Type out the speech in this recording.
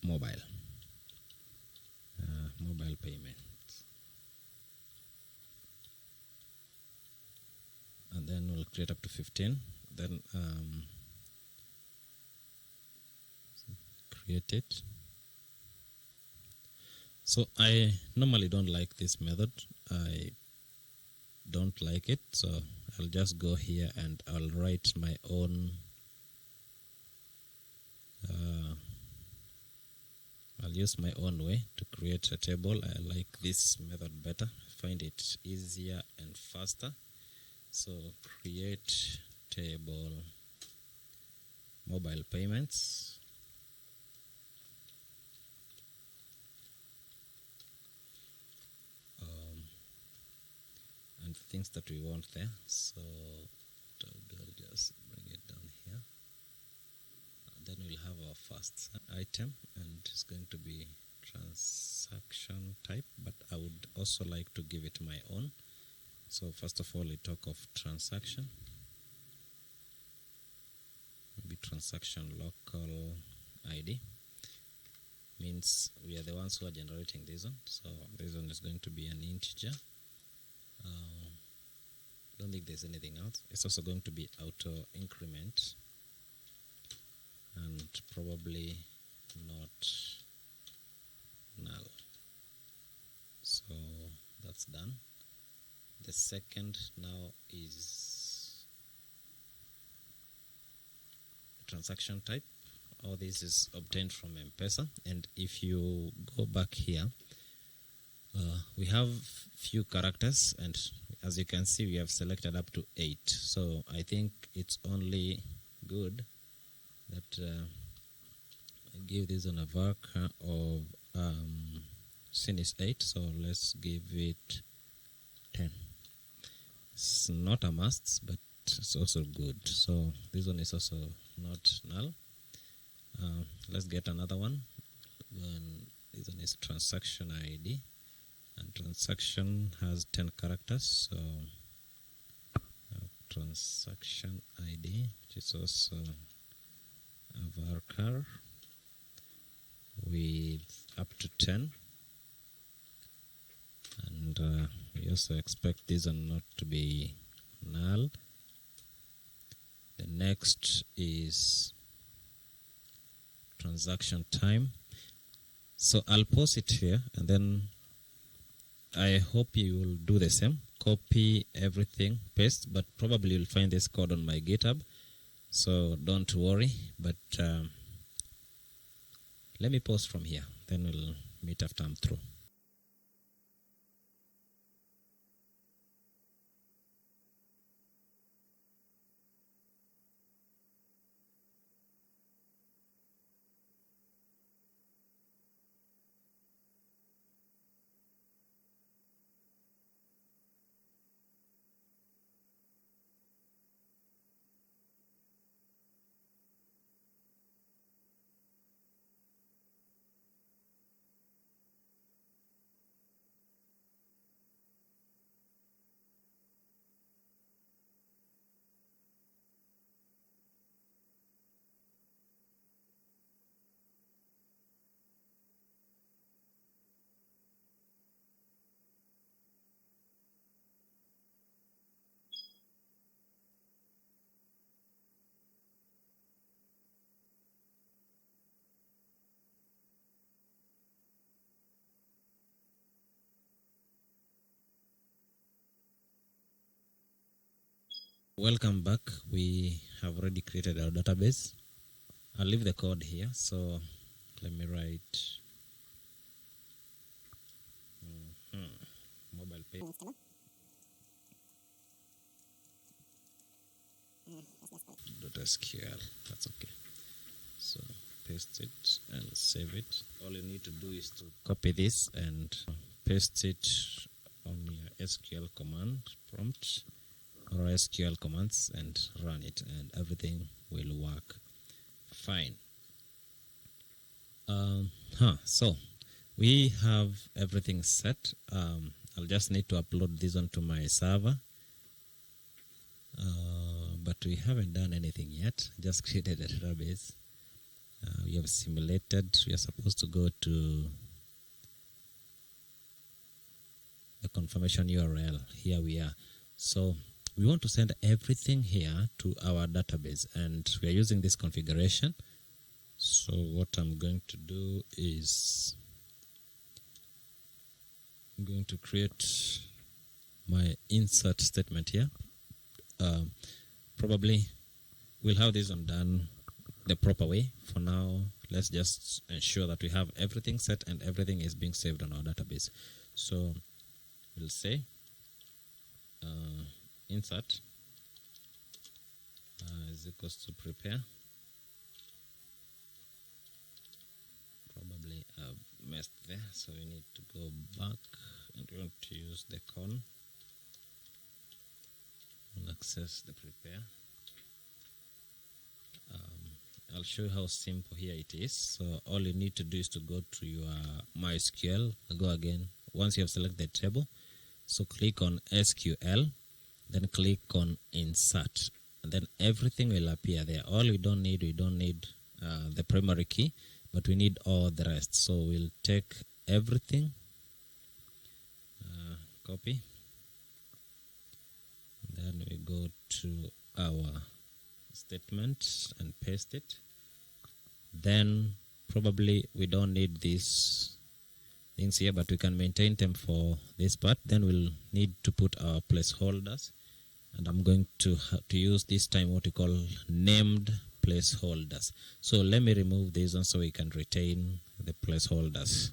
mobile payment, and then we'll create up to 15. Then create it. So I normally don't like this method. I don't like it, so I'll just go here and I'll write my own I'll use my own way to create a table. I like this method better. I find it easier and faster. So create table mobile payments. And things that we want there. So I'll just bring it down here. And then we'll have our first item, and it's going to be transaction type, but I would also like to give it my own. So first of all, we talk of transaction. Maybe transaction local ID means we are the ones who are generating this one. So this one is going to be an integer. Don't think there's anything else. It's also going to be auto increment and probably not null. So that's done. The second now is transaction type. All this is obtained from M-PESA, and if you go back here, we have few characters, and as you can see, we have selected up to 8. So I think it's only good that I give this on a varchar of sin is 8. So let's give it 10. It's not a must, but it's also good. So this one is also not null. Let's get another one. This one is transaction ID. And transaction has 10 characters, so transaction ID, which is also a varchar with up to 10, and we also expect this one not to be null. The next is transaction time. So I'll pause it here, and then I hope you will do the same. Copy everything, paste, but probably you'll find this code on my GitHub, so don't worry. But let me pause from here, then we'll meet after I'm through. Welcome back. We have already created our database. I'll leave the code here. So let me write mobile pay .sql. That's okay. So paste it and save it. All you need to do is to copy this and paste it on your SQL command prompt or SQL commands and run it, and everything will work fine. So we have everything set. I'll just need to upload this onto my server, but we haven't done anything yet. Just created a database. We have simulated. We are supposed to go to the confirmation URL. Here we are. So we want to send everything here to our database, and we are using this configuration. So what I'm going to do is I'm going to create my insert statement here. Probably we'll have this one done the proper way. For now, let's just ensure that we have everything set and everything is being saved on our database. So we'll say insert is equals to prepare. Probably messed there, so we need to go back and we want to use the con and access the prepare. I'll show you how simple here it is. So all you need to do is to go to your MySQL, go again. Once you have selected the table, so click on SQL, then click on insert, and then everything will appear there. All we don't need the primary key, but we need all the rest. So we'll take everything, copy, then we go to our statement and paste it. Then probably we don't need these things here, but we can maintain them for this part. Then we'll need to put our placeholders, and I'm going to use this time what we call named placeholders. So let me remove these ones so we can retain the placeholders.